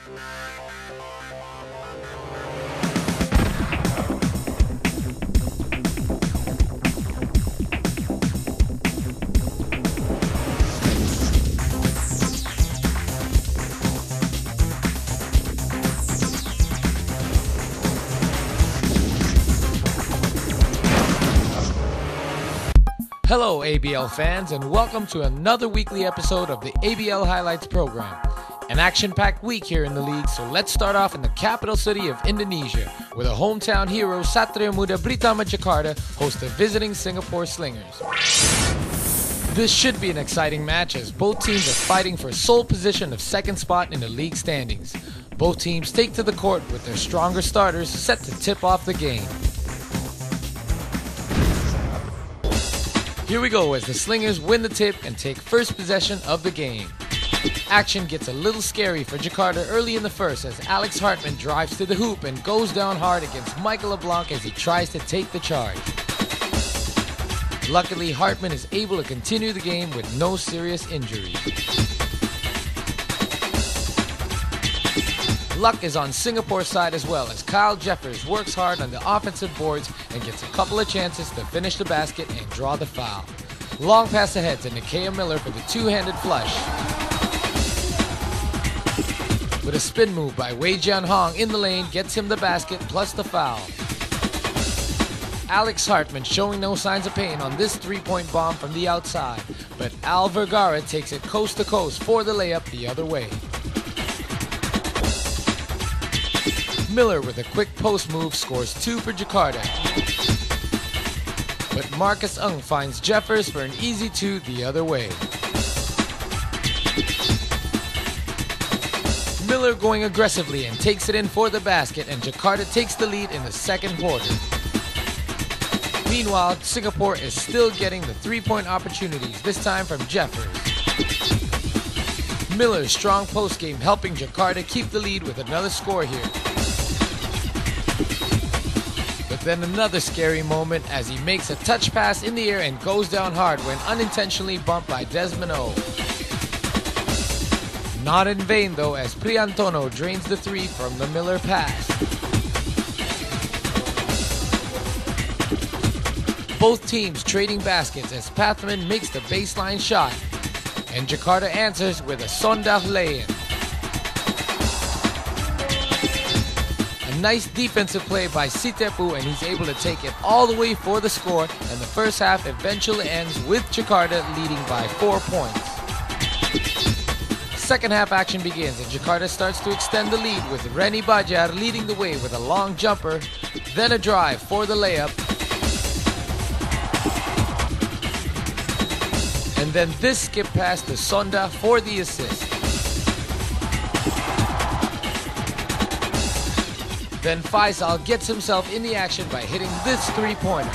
Hello ABL fans, and welcome to another weekly episode of the ABL Highlights program. An action-packed week here in the league, so let's start off in the capital city of Indonesia, where the hometown heroes Satria Muda BritAma Jakarta host the visiting Singapore Slingers. This should be an exciting match as both teams are fighting for sole position of second spot in the league standings. Both teams take to the court with their stronger starters set to tip off the game. Here we go as the Slingers win the tip and take first possession of the game. Action gets a little scary for Jakarta early in the first as Alex Hartman drives to the hoop and goes down hard against Michael LeBlanc as he tries to take the charge. Luckily, Hartman is able to continue the game with no serious injuries. Luck is on Singapore's side as well as Kyle Jeffers works hard on the offensive boards and gets a couple of chances to finish the basket and draw the foul. Long pass ahead to Nikia Miller for the two-handed flush. With a spin move by Wei Jian Hong in the lane gets him the basket plus the foul. Alex Hartman showing no signs of pain on this three-point bomb from the outside, but Al Vergara takes it coast to coast for the layup the other way. Miller with a quick post move scores 2 for Jakarta. But Marcus Ng finds Jeffers for an easy 2 the other way. Miller going aggressively and takes it in for the basket, and Jakarta takes the lead in the second quarter. Meanwhile, Singapore is still getting the three-point opportunities, this time from Jeffers. Miller's strong post game helping Jakarta keep the lead with another score here. But then another scary moment as he makes a touch pass in the air and goes down hard when unintentionally bumped by Desmond O. Not in vain though, as Priantono drains the three from the Miller pass. Both teams trading baskets as Pathman makes the baseline shot, and Jakarta answers with a Sondah lay-in. A nice defensive play by Sitepu, and he's able to take it all the way for the score, and the first half eventually ends with Jakarta leading by 4 points. Second half action begins and Jakarta starts to extend the lead with Reni Bajar leading the way with a long jumper, then a drive for the layup, and then this skip pass to Sondah for the assist. Then Faisal gets himself in the action by hitting this three-pointer.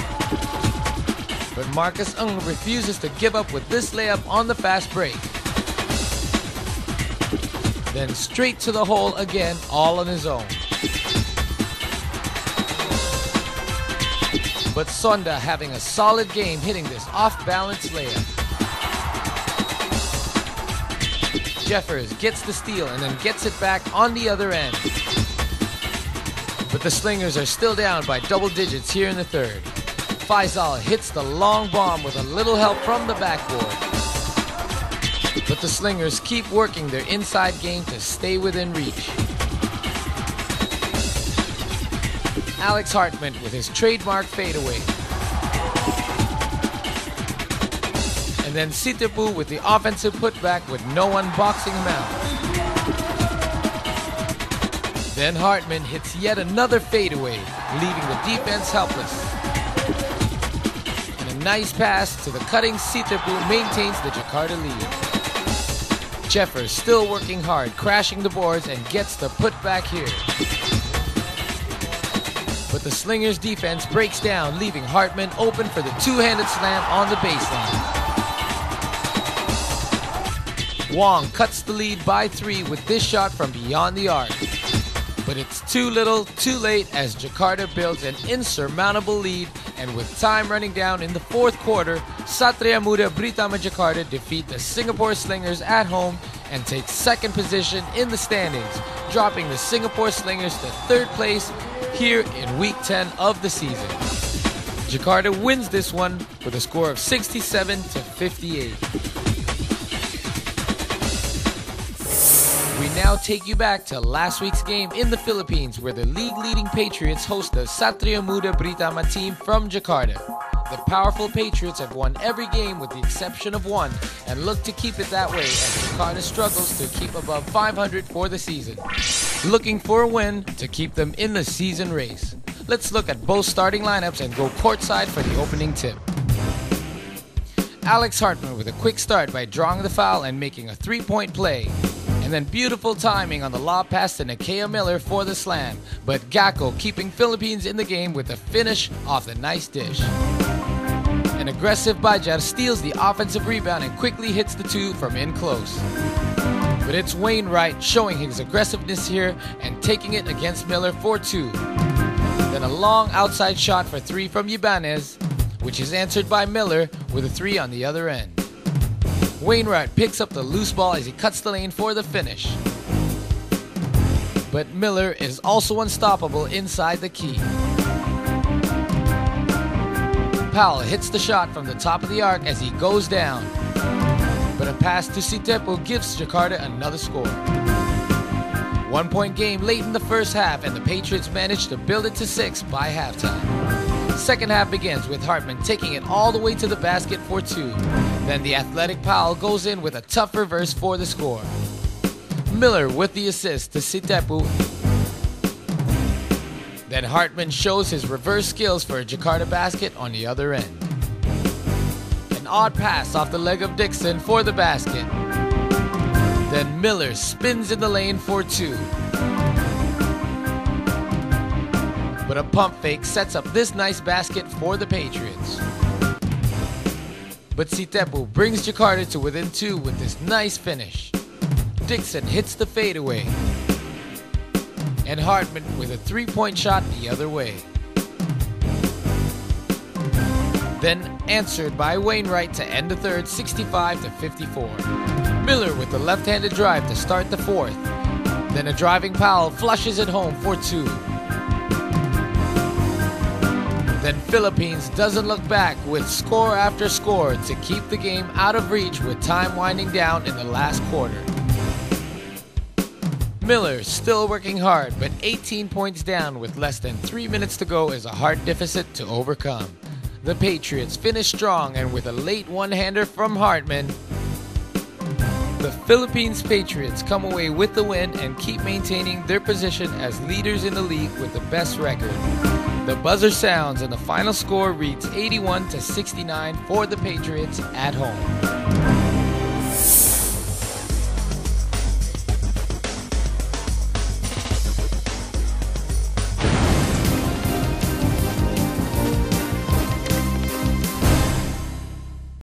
But Marcus Ng refuses to give up with this layup on the fast break. Then straight to the hole again, all on his own. But Sondah having a solid game hitting this off-balance layup. Jeffers gets the steal and then gets it back on the other end. But the Slingers are still down by double digits here in the third. Faisal hits the long bomb with a little help from the backboard. But the Slingers keep working their inside game to stay within reach. Alex Hartman with his trademark fadeaway. And then Sitepu with the offensive putback with no one boxing him out. Then Hartman hits yet another fadeaway, leaving the defense helpless. And a nice pass to the cutting Sitepu maintains the Jakarta lead. Jeffers still working hard, crashing the boards and gets the putback here. But the Slingers defense breaks down, leaving Hartman open for the two-handed slam on the baseline. Wong cuts the lead by 3 with this shot from beyond the arc. But it's too little, too late as Jakarta builds an insurmountable lead, and with time running down in the fourth quarter, Satria Muda BritAma Jakarta defeat the Singapore Slingers at home and take second position in the standings, dropping the Singapore Slingers to third place here in Week 10 of the season. Jakarta wins this one with a score of 67-58. We now take you back to last week's game in the Philippines, where the league-leading Patriots host the Satria Muda BritAma team from Jakarta. The powerful Patriots have won every game with the exception of one and look to keep it that way as Jakarta struggles to keep above 500 for the season, looking for a win to keep them in the season race. Let's look at both starting lineups and go courtside for the opening tip. Alex Hartman with a quick start by drawing the foul and making a three-point play. And then beautiful timing on the lob pass to Nakea Miller for the slam, but Gakko keeping Philippines in the game with a finish off the nice dish. An aggressive Bajar steals the offensive rebound and quickly hits the two from in close. But it's Wainwright showing his aggressiveness here and taking it against Miller for two. Then a long outside shot for three from Ibanez, which is answered by Miller with a three on the other end. Wainwright picks up the loose ball as he cuts the lane for the finish. But Miller is also unstoppable inside the key. Powell hits the shot from the top of the arc as he goes down. But a pass to Sitepu gives Jakarta another score. 1 point game late in the first half, and the Patriots manage to build it to 6 by halftime. Second half begins with Hartman taking it all the way to the basket for two. Then the athletic Powell goes in with a tough reverse for the score. Miller with the assist to Sitepu. Then Hartman shows his reverse skills for a Jakarta basket on the other end. An odd pass off the leg of Dixon for the basket. Then Miller spins in the lane for two. But a pump fake sets up this nice basket for the Patriots. But Sitepu brings Jakarta to within two with this nice finish. Dixon hits the fadeaway. And Hartman with a three-point shot the other way. Then answered by Wainwright to end the third, 65-54. Miller with the left-handed drive to start the fourth. Then a driving Powell flushes it home for two. Then Philippines doesn't look back with score after score to keep the game out of reach with time winding down in the last quarter. Miller still working hard, but 18 points down with less than 3 minutes to go is a hard deficit to overcome. The Patriots finish strong, and with a late one-hander from Hartman, the Philippines Patriots come away with the win and keep maintaining their position as leaders in the league with the best record. The buzzer sounds and the final score reads 81-69 for the Patriots at home.